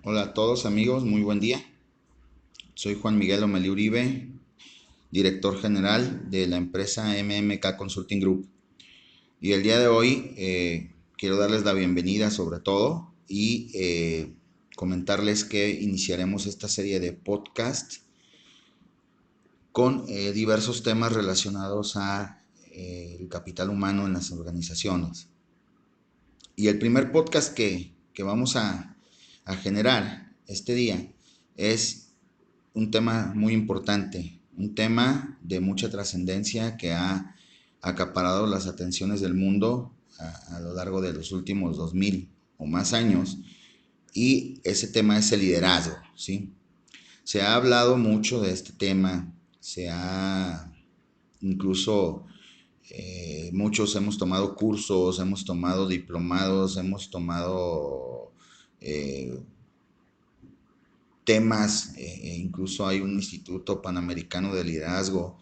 Hola a todos amigos, muy buen día. Soy Juan Miguel Omelí Uribe, director general de la empresa MMK Consulting Group. Y el día de hoy quiero darles la bienvenida sobre todo y comentarles que iniciaremos esta serie de podcast con diversos temas relacionados a el capital humano en las organizaciones. Y el primer podcast que vamos a generar este día es un tema muy importante, un tema de mucha trascendencia que ha acaparado las atenciones del mundo a lo largo de los últimos 2000 o más años, y ese tema es el liderazgo, ¿sí? Se ha hablado mucho de este tema, se ha incluso muchos hemos tomado cursos, hemos tomado diplomados, hemos tomado eh, temas, incluso hay un Instituto Panamericano de Liderazgo,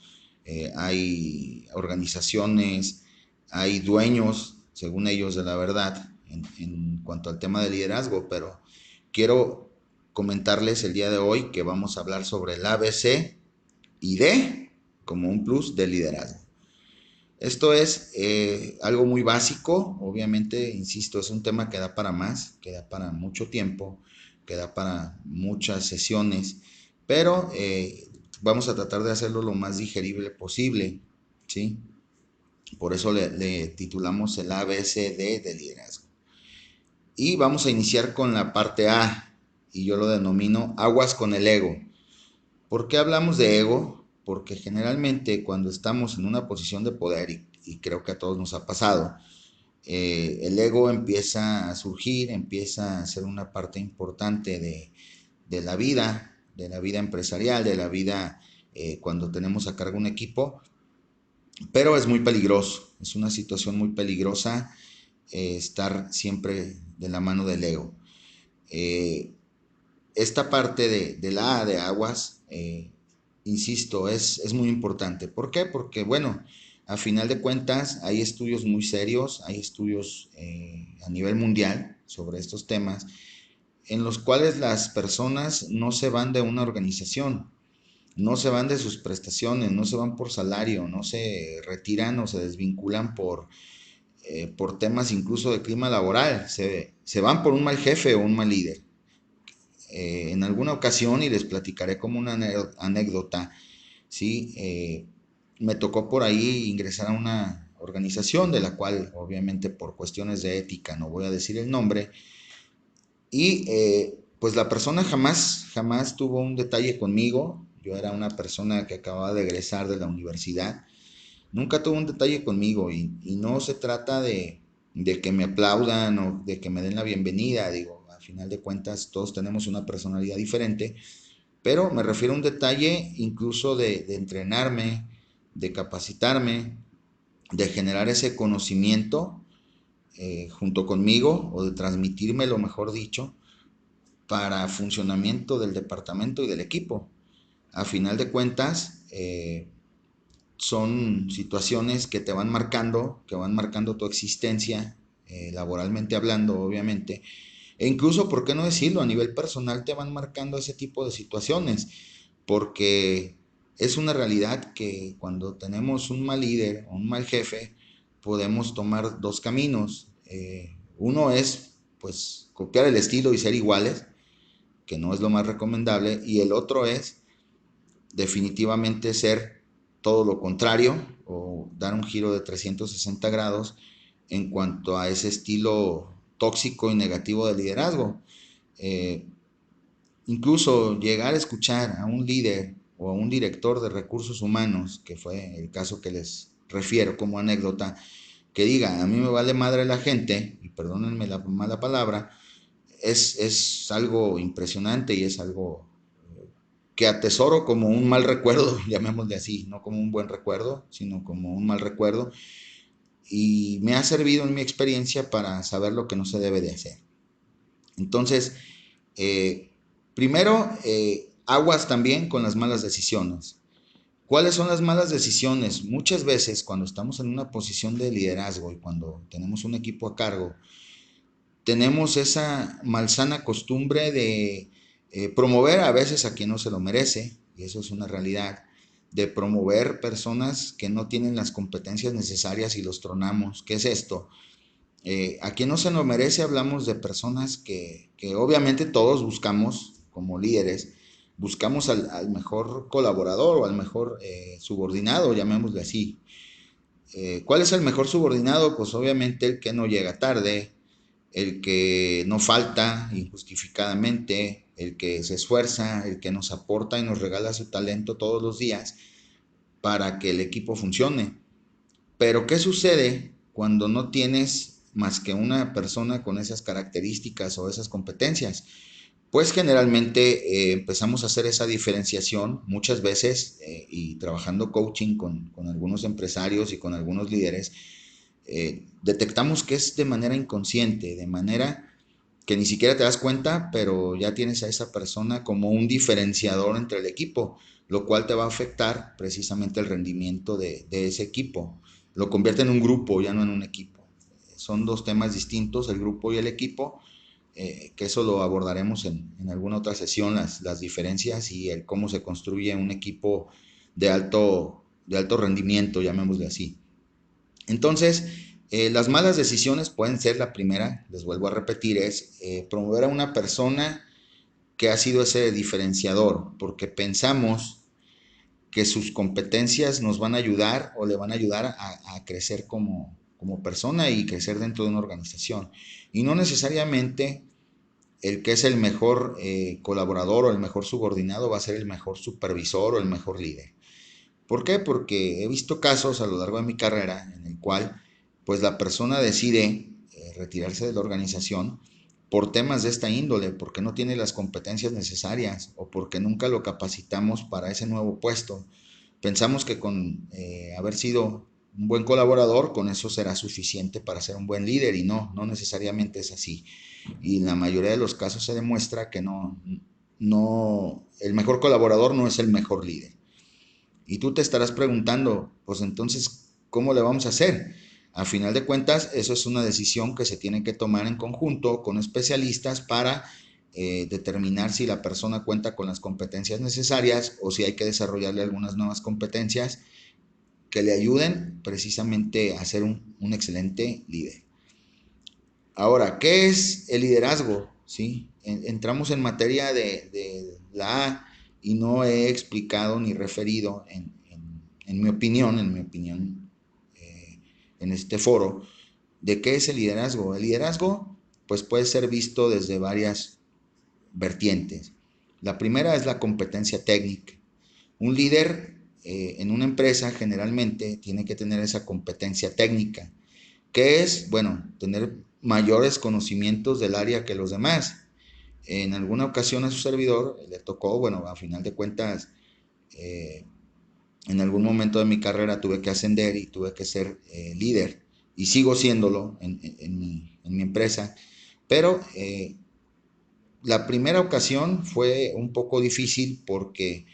hay organizaciones, hay dueños, según ellos, de la verdad en cuanto al tema de liderazgo, pero quiero comentarles el día de hoy que vamos a hablar sobre el ABC y D como un plus de liderazgo. Esto es algo muy básico, obviamente, insisto, es un tema que da para más, que da para mucho tiempo, que da para muchas sesiones, pero vamos a tratar de hacerlo lo más digerible posible, ¿sí? Por eso le titulamos el ABCD de liderazgo. Y vamos a iniciar con la parte A, y yo lo denomino aguas con el ego. ¿Por qué hablamos de ego? Porque generalmente cuando estamos en una posición de poder, y creo que a todos nos ha pasado, el ego empieza a surgir, empieza a ser una parte importante de la vida empresarial, de la vida cuando tenemos a cargo un equipo, pero es muy peligroso, es una situación muy peligrosa estar siempre de la mano del ego. Eh, Esta parte de la A de aguas, insisto, es muy importante. ¿Por qué? Porque, bueno, a final de cuentas hay estudios muy serios, hay estudios a nivel mundial sobre estos temas, en los cuales las personas no se van de una organización, no se van de sus prestaciones, no se van por salario, no se retiran o se desvinculan por temas incluso de clima laboral, se van por un mal jefe o un mal líder. En alguna ocasión, y les platicaré como una anécdota, ¿sí? Me tocó por ahí ingresar a una organización de la cual obviamente por cuestiones de ética no voy a decir el nombre, y pues la persona jamás tuvo un detalle conmigo. Yo era una persona que acababa de egresar de la universidad, nunca tuvo un detalle conmigo, y no se trata de que me aplaudan o de que me den la bienvenida. Digo, al final de cuentas todos tenemos una personalidad diferente, pero me refiero a un detalle incluso de entrenarme, de capacitarme, de generar ese conocimiento junto conmigo, o de transmitirme, lo mejor dicho, para funcionamiento del departamento y del equipo. A final de cuentas, son situaciones que te van marcando, que van marcando tu existencia, laboralmente hablando, obviamente, e incluso, ¿por qué no decirlo? A nivel personal te van marcando ese tipo de situaciones, porque es una realidad que cuando tenemos un mal líder o un mal jefe, podemos tomar dos caminos. Uno es, pues, copiar el estilo y ser iguales, que no es lo más recomendable, y el otro es definitivamente ser todo lo contrario, o dar un giro de 360 grados en cuanto a ese estilo tóxico y negativo de liderazgo. Eh, Incluso llegar a escuchar a un líder o a un director de recursos humanos, que fue el caso que les refiero como anécdota, que diga, a mí me vale madre la gente, y perdónenme la mala palabra, es algo impresionante, y es algo que atesoro como un mal recuerdo, llamémosle así, no como un buen recuerdo, sino como un mal recuerdo, y me ha servido en mi experiencia para saber lo que no se debe de hacer. Entonces, eh, primero, aguas también con las malas decisiones. ¿Cuáles son las malas decisiones? Muchas veces cuando estamos en una posición de liderazgo y cuando tenemos un equipo a cargo, tenemos esa malsana costumbre de promover a veces a quien no se lo merece, y eso es una realidad, de promover personas que no tienen las competencias necesarias y los tronamos. ¿Qué es esto? A quien no se lo merece hablamos de personas que obviamente todos buscamos como líderes, buscamos al mejor colaborador o al mejor subordinado, llamémosle así. ¿Cuál es el mejor subordinado? Pues obviamente el que no llega tarde, el que no falta injustificadamente, el que se esfuerza, el que nos aporta y nos regala su talento todos los días para que el equipo funcione. Pero ¿qué sucede cuando no tienes más que una persona con esas características o esas competencias? Pues generalmente empezamos a hacer esa diferenciación muchas veces y trabajando coaching con algunos empresarios y con algunos líderes, detectamos que es de manera inconsciente, de manera que ni siquiera te das cuenta, pero ya tienes a esa persona como un diferenciador entre el equipo, lo cual te va a afectar precisamente el rendimiento de ese equipo. Lo convierte en un grupo, ya no en un equipo. Son dos temas distintos, el grupo y el equipo, que eso lo abordaremos en alguna otra sesión, las diferencias y el cómo se construye un equipo de alto rendimiento, llamémosle así. Entonces, las malas decisiones pueden ser la primera, les vuelvo a repetir, es promover a una persona que ha sido ese diferenciador, porque pensamos que sus competencias nos van a ayudar o le van a ayudar a crecer como persona y crecer dentro de una organización. Y no necesariamente el que es el mejor colaborador o el mejor subordinado va a ser el mejor supervisor o el mejor líder. ¿Por qué? Porque he visto casos a lo largo de mi carrera en el cual pues la persona decide retirarse de la organización por temas de esta índole, porque no tiene las competencias necesarias o porque nunca lo capacitamos para ese nuevo puesto. Pensamos que con haber sido un buen colaborador, con eso será suficiente para ser un buen líder y no necesariamente es así. Y en la mayoría de los casos se demuestra que el mejor colaborador no es el mejor líder. Y tú te estarás preguntando, pues entonces, ¿cómo le vamos a hacer? A final de cuentas, eso es una decisión que se tiene que tomar en conjunto con especialistas para determinar si la persona cuenta con las competencias necesarias o si hay que desarrollarle algunas nuevas competencias que le ayuden precisamente a ser un excelente líder. Ahora, ¿qué es el liderazgo? ¿Sí? Entramos en materia de la A y no he explicado ni referido en mi opinión, en este foro, de qué es el liderazgo. El liderazgo, pues puede ser visto desde varias vertientes. La primera es la competencia técnica. Un líder en una empresa generalmente tiene que tener esa competencia técnica. ¿Qué es? Bueno, tener mayores conocimientos del área que los demás. En alguna ocasión a su servidor le tocó, bueno, a final de cuentas, eh, en algún momento de mi carrera tuve que ascender y tuve que ser líder y sigo siéndolo en mi empresa, pero la primera ocasión fue un poco difícil porque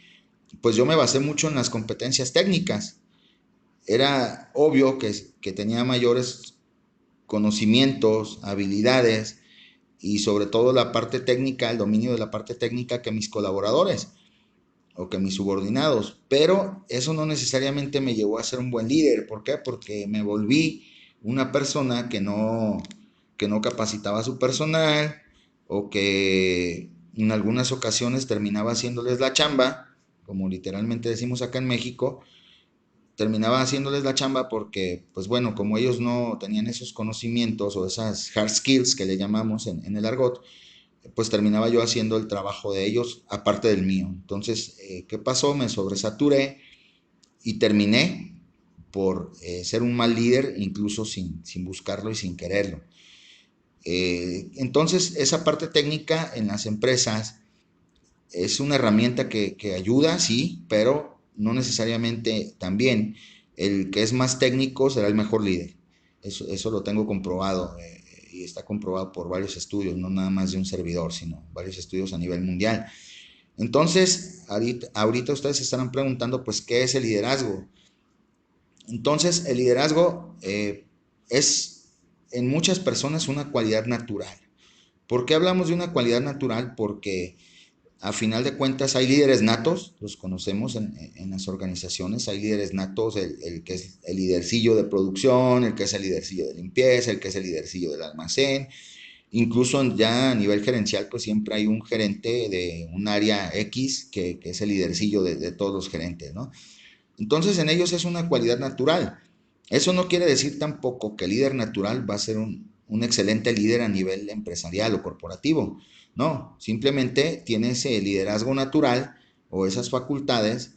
pues yo me basé mucho en las competencias técnicas. Era obvio que tenía mayores conocimientos, habilidades y sobre todo la parte técnica, el dominio de la parte técnica que mis colaboradores o que mis subordinados. Pero eso no necesariamente me llevó a ser un buen líder. ¿Por qué? Porque me volví una persona que no capacitaba a su personal o que en algunas ocasiones terminaba haciéndoles la chamba, como literalmente decimos acá en México, terminaba haciéndoles la chamba porque, pues bueno, como ellos no tenían esos conocimientos o esas hard skills que le llamamos en el argot, pues terminaba yo haciendo el trabajo de ellos aparte del mío. Entonces, ¿qué pasó? Me sobresaturé y terminé por ser un mal líder, incluso sin buscarlo y sin quererlo. Entonces, esa parte técnica en las empresas es una herramienta que ayuda, sí, pero no necesariamente también el que es más técnico será el mejor líder. Eso lo tengo comprobado y está comprobado por varios estudios, no nada más de un servidor, sino varios estudios a nivel mundial. Entonces, ahorita ustedes se estarán preguntando, pues, ¿qué es el liderazgo? Entonces, el liderazgo es en muchas personas una cualidad natural. ¿Por qué hablamos de una cualidad natural? Porque a final de cuentas hay líderes natos, los conocemos en las organizaciones, hay líderes natos, el que es el lidercillo de producción, el que es el lidercillo de limpieza, el que es el lidercillo del almacén, incluso ya a nivel gerencial, pues siempre hay un gerente de un área X que es el lidercillo de todos los gerentes, ¿no? Entonces en ellos es una cualidad natural. Eso no quiere decir tampoco que el líder natural va a ser un excelente líder a nivel empresarial o corporativo. No, simplemente tiene ese liderazgo natural o esas facultades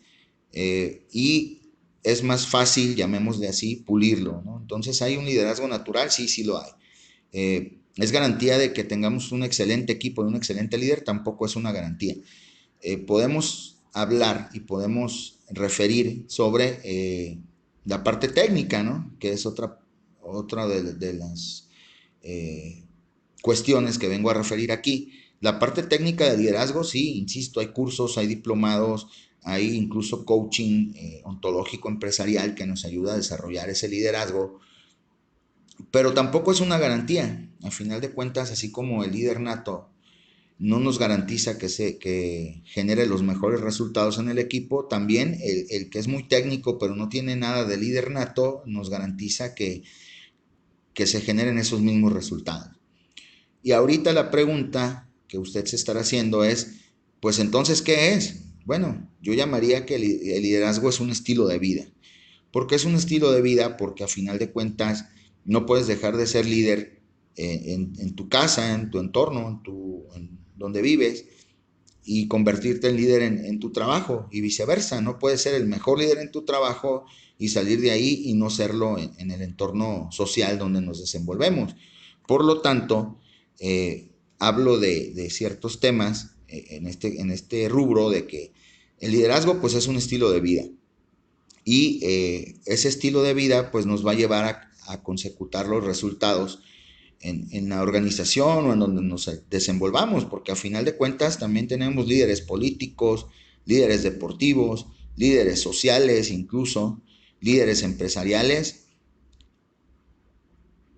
y es más fácil, llamémosle así, pulirlo, ¿no? Entonces hay un liderazgo natural, sí, sí lo hay. ¿Es garantía de que tengamos un excelente equipo y un excelente líder? Tampoco es una garantía. Podemos hablar y podemos referir sobre la parte técnica, ¿no? Que es otra de las cuestiones que vengo a referir aquí. La parte técnica de liderazgo, sí, insisto, hay cursos, hay diplomados, hay incluso coaching ontológico empresarial que nos ayuda a desarrollar ese liderazgo, pero tampoco es una garantía. A final de cuentas, así como el líder nato no nos garantiza que genere los mejores resultados en el equipo, también el que es muy técnico pero no tiene nada de líder nato nos garantiza que se generen esos mismos resultados. Y ahorita la pregunta que usted se estará haciendo es, pues entonces, ¿qué es? Bueno, yo llamaría que el liderazgo es un estilo de vida. ¿Por qué es un estilo de vida? Porque a final de cuentas no puedes dejar de ser líder en tu casa, en tu entorno, en donde vives, y convertirte en líder tu trabajo y viceversa. No puedes ser el mejor líder en tu trabajo y salir de ahí y no serlo en el entorno social donde nos desenvolvemos. Por lo tanto, hablo de ciertos temas en este rubro de que el liderazgo pues es un estilo de vida y ese estilo de vida pues nos va a llevar a consecutar los resultados en la organización o en donde nos desenvolvamos, porque a final de cuentas también tenemos líderes políticos, líderes deportivos, líderes sociales incluso, líderes empresariales.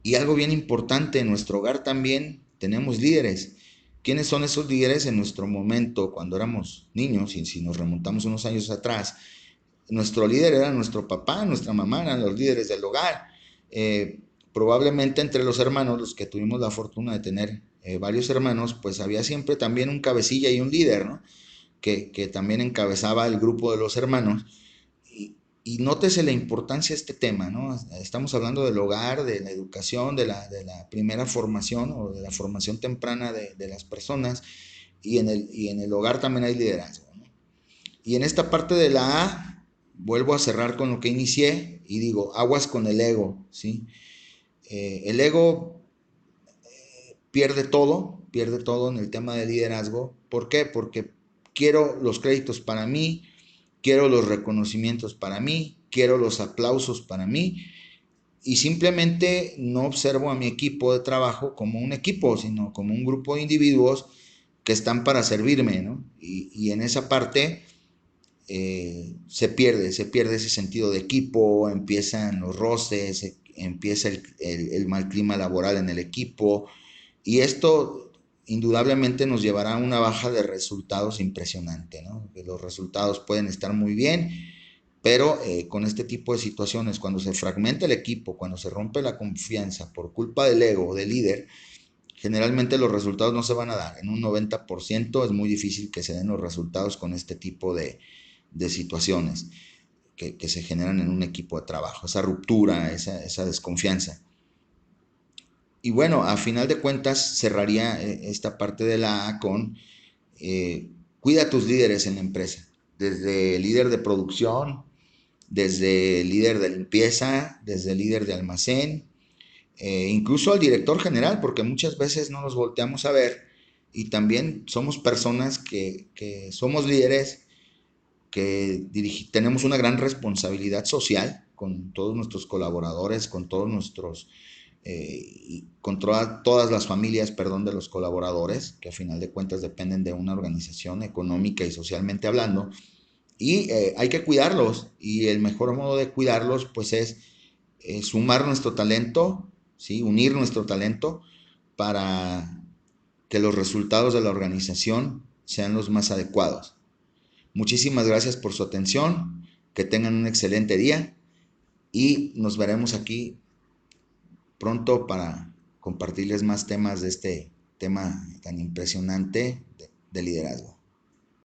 Y algo bien importante, en nuestro hogar también tenemos líderes. ¿Quiénes son esos líderes en nuestro momento cuando éramos niños? Y si nos remontamos unos años atrás, nuestro líder era nuestro papá, nuestra mamá, eran los líderes del hogar. Probablemente entre los hermanos, los que tuvimos la fortuna de tener varios hermanos, pues había siempre también un cabecilla y un líder, ¿no? Que también encabezaba el grupo de los hermanos. Y nótese la importancia de este tema, ¿no? Estamos hablando del hogar, de la educación, de la primera formación o de la formación temprana de las personas, y en el hogar también hay liderazgo, ¿no? Y en esta parte de la A, vuelvo a cerrar con lo que inicié y digo, aguas con el ego, ¿sí? El ego pierde todo en el tema de liderazgo. ¿Por qué? Porque quiero los créditos para mí, quiero los reconocimientos para mí, quiero los aplausos para mí, y simplemente no observo a mi equipo de trabajo como un equipo, sino como un grupo de individuos que están para servirme, ¿no? Y en esa parte se pierde ese sentido de equipo, empiezan los roces, empieza el mal clima laboral en el equipo, y esto indudablemente nos llevará a una baja de resultados impresionante, ¿no? Que los resultados pueden estar muy bien, pero con este tipo de situaciones, cuando se fragmenta el equipo, cuando se rompe la confianza por culpa del ego o del líder, generalmente los resultados no se van a dar. En un 90% es muy difícil que se den los resultados con este tipo de situaciones que se generan en un equipo de trabajo, esa ruptura, esa desconfianza. Y bueno, a final de cuentas cerraría esta parte de la A con cuida a tus líderes en la empresa, desde el líder de producción, desde el líder de limpieza, desde el líder de almacén, incluso al director general, porque muchas veces no nos volteamos a ver y también somos personas que somos líderes, que tenemos una gran responsabilidad social con todos nuestros colaboradores, con todos nuestros con todas las familias, perdón, de los colaboradores, que a final de cuentas dependen de una organización económica y socialmente hablando, y hay que cuidarlos, y el mejor modo de cuidarlos pues es sumar nuestro talento, ¿sí? Unir nuestro talento para que los resultados de la organización sean los más adecuados. Muchísimas gracias por su atención, que tengan un excelente día y nos veremos aquí pronto para compartirles más temas de este tema tan impresionante de liderazgo.